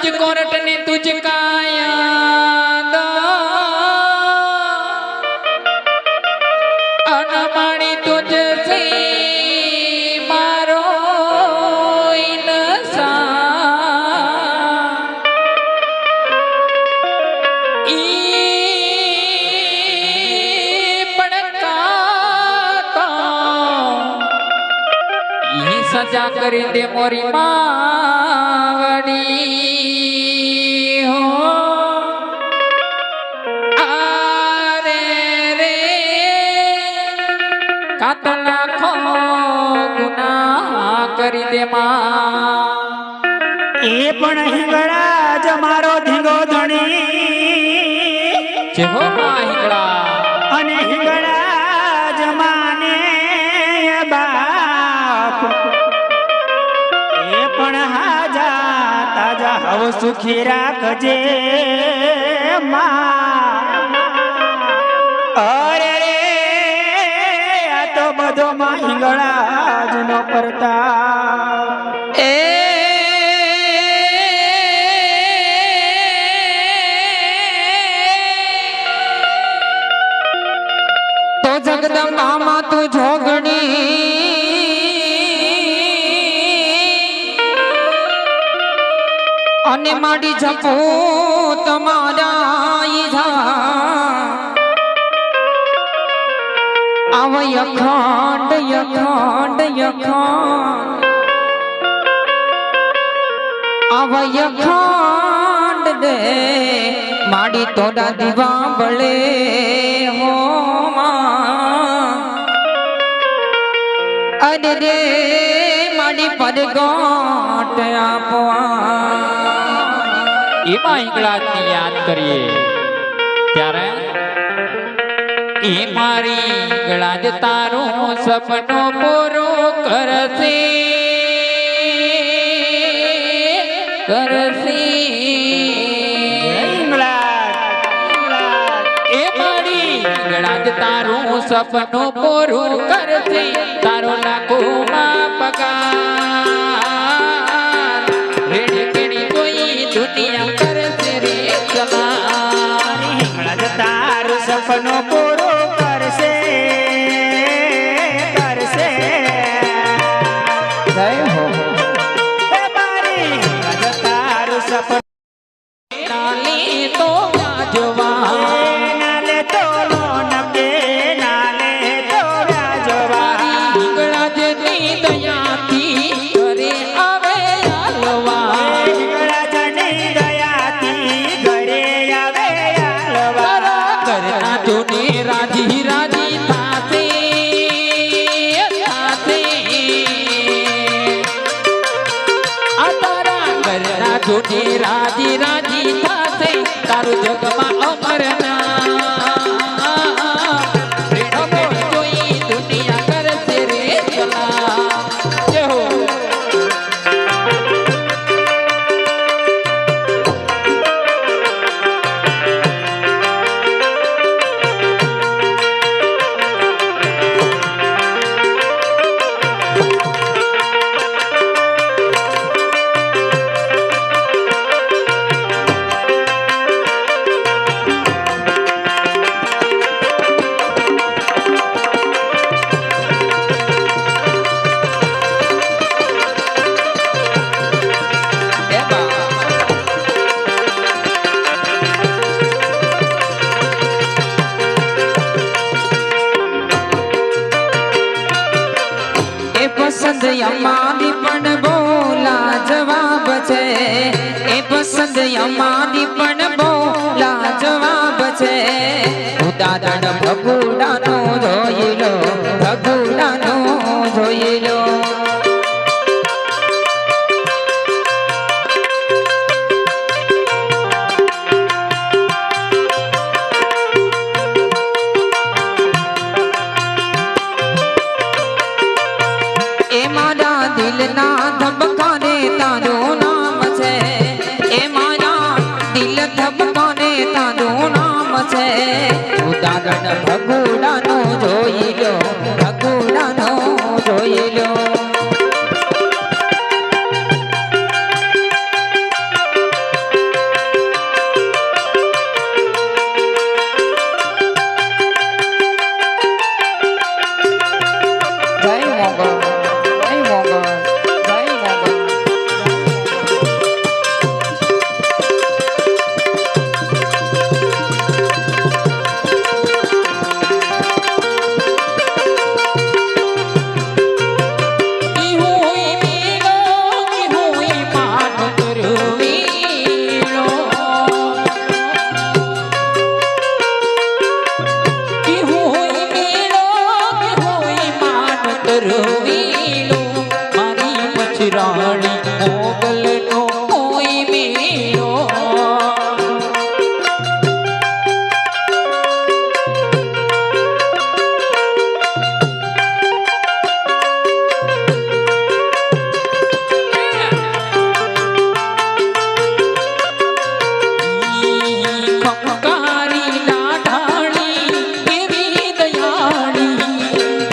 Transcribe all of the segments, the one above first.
तुझ कोरट ने तुझ का याद अनमाणी तुझ से मारो सजा कर दे मोरी मावड़ी हो आरे रे कातला खो गुनाह कर दे मां ए पण हिंगड़ा जमारो धींगो धणी जे हो मां हिंगड़ा अने हिंगड़ा जमाने बाप पण हाजा ताजा हव सुखी राखजे मां अरे रे आ तो बधो मां हिंगड़ा जनो परता ए तो जगदंबा मां तू जोगणी અને માડી જપો તમારા ઈજા આવ અખંડ અખંડ અખંડ આવ અખંડ દે માડી તોડા દીવા બળે હો અરે રે માડી પડગોટ આપવા એમાં હિંગળાજને યાદ કરીએ ત્યારે એ મારી હિંગળાજ તારું સપનું પૂરું કરશે કરશે એ મારી હિંગળાજ તારું સપનું પૂરું કરશે તારો લાખોમાં પગાર રેડી કેડી જોઈ दुनिया कर तेरे हिंगड़ा तारू सपनो पूरो करसे करसे जय हो मारी हिंगड़ा तारू सपनो नाले तो गाजवा नाले तो नके नाले तो गाजवा हिंगड़ा जनी दया थी करे आवे आलवा जोने राजी राजी थाते थाते अतारा करना जोने राजी राजी थाते तारू जगमा अमरना रेणो केडी जोई दुनिया करसे रे चला जय हो पसंद यमानी पण बोला जवाब छे ए पसंद यमानी पण बोला जवाब छे उदाहरण भगुडानो जोई लो भगुडानो जोई लो दिल ना धबकाने तारो नाम छे ए मारा दिल धबकाने तारो नाम छे उदाहरण भगुडानो जोई लो भगुडानो जोई लो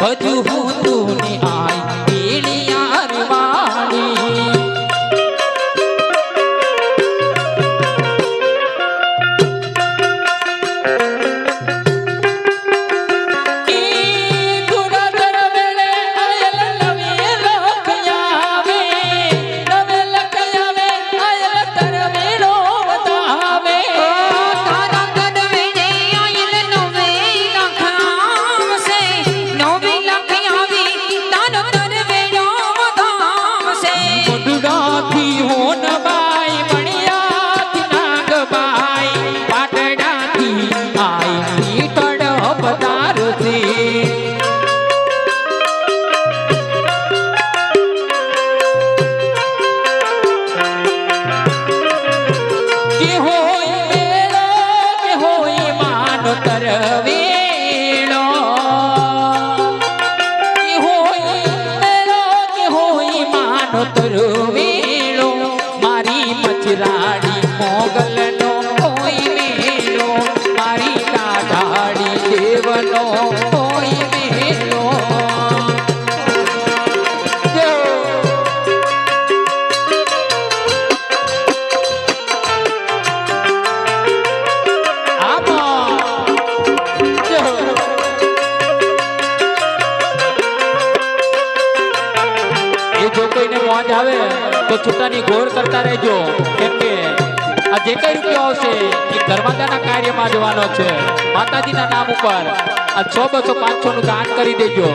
હજુ હું તું આય પીળિયાર વાળી મારી મચરાડી મોગલનો કોઈ મેલો મારી દાઢાડી દેવનો કોઈ મેલો જો કોઈને મોજ આવે તો છૂટાની ગોળ કરતા રહેજો કેમ કે આ જે કઈ રૂપિયો આવશે એ ધર્માદાના કાર્યમાં જવાનો છે માતાજીના નામ ઉપર આ 100 200 500 નું દાન કરી દેજો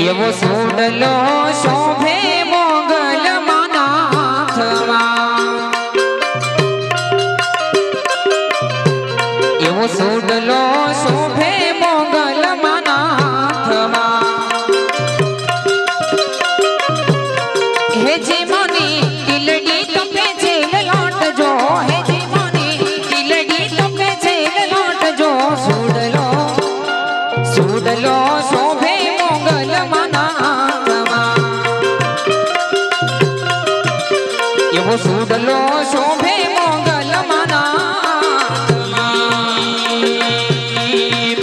એવો સુડલો શોભે મોગલ માનાથમાં એવો સુડલો શોભે મોગલ માનાથમાં હે જીમની તિલડી તપે છે લલાટજો હે જીમની તિલડી તપે છે લલાટજો સુડલો સુડલો શોભે એવો સુડલો શોભે મોગલ માના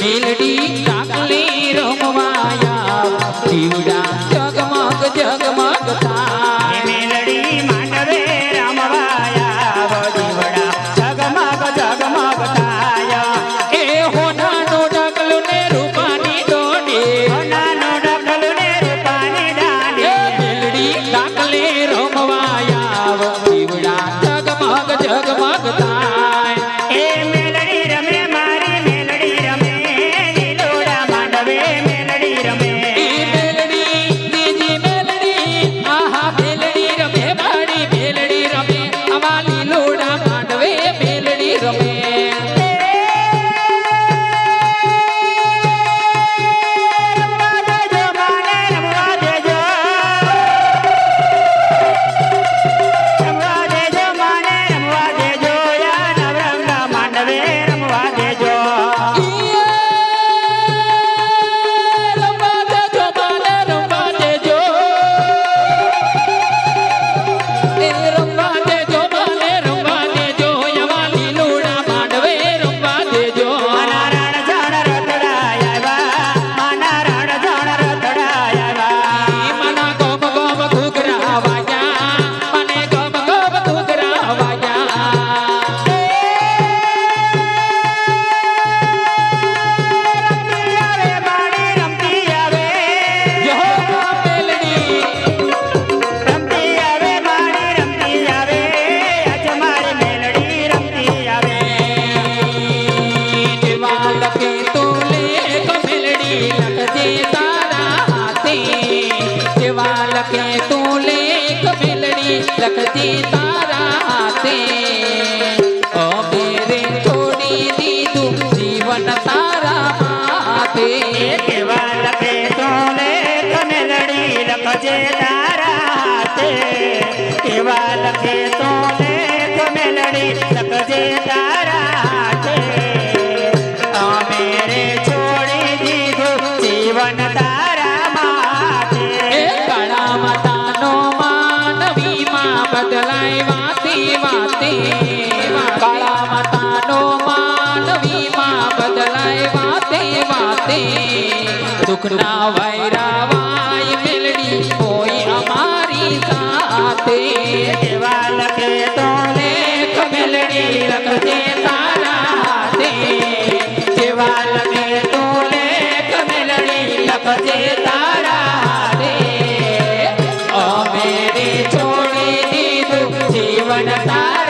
મેલડી કાકલી રમવાયા જીવડા જગમગ જગમગ થાય મેલડી માંડવે રમવાયા જીવડા જગમગ જગમગ થાય એ હોનાનો ડગલો ને રૂપાની ડોડી હોનાનો ડગલો ને રૂપાની ડાડી મેલડી કાકલી રમવાયા જીવડા જગમગ જગમગ થાય એ મેલડી રમે મારી મેલડી રમે લીલોડા તારા હાથે અમે રે છોડી દીધું જીવન તારા માથે કેવા લખે તો લેખ મેલડી લખજે તારા હાથે કેવા લખે તો લેખ મેલડી લખજે તારા હાથે અમે રે છોડી દીધું જીવન તારા માથે એ કાળા માતાનો માનવીમાં બદલાય વાતે વાતે કાળા માતાનો માનવીમાં બદલાય વાતે વાતે દુઃખના વૈરાવાય મેલડી કોઈ અમારી સાથે કેવા લખે તો લેખ મેલડી લખજે તારા હાથે જેવા લખે તો લેખ મેલડી લખજે તારા હાથે અમે રે છોડી દીધું જીવન તારા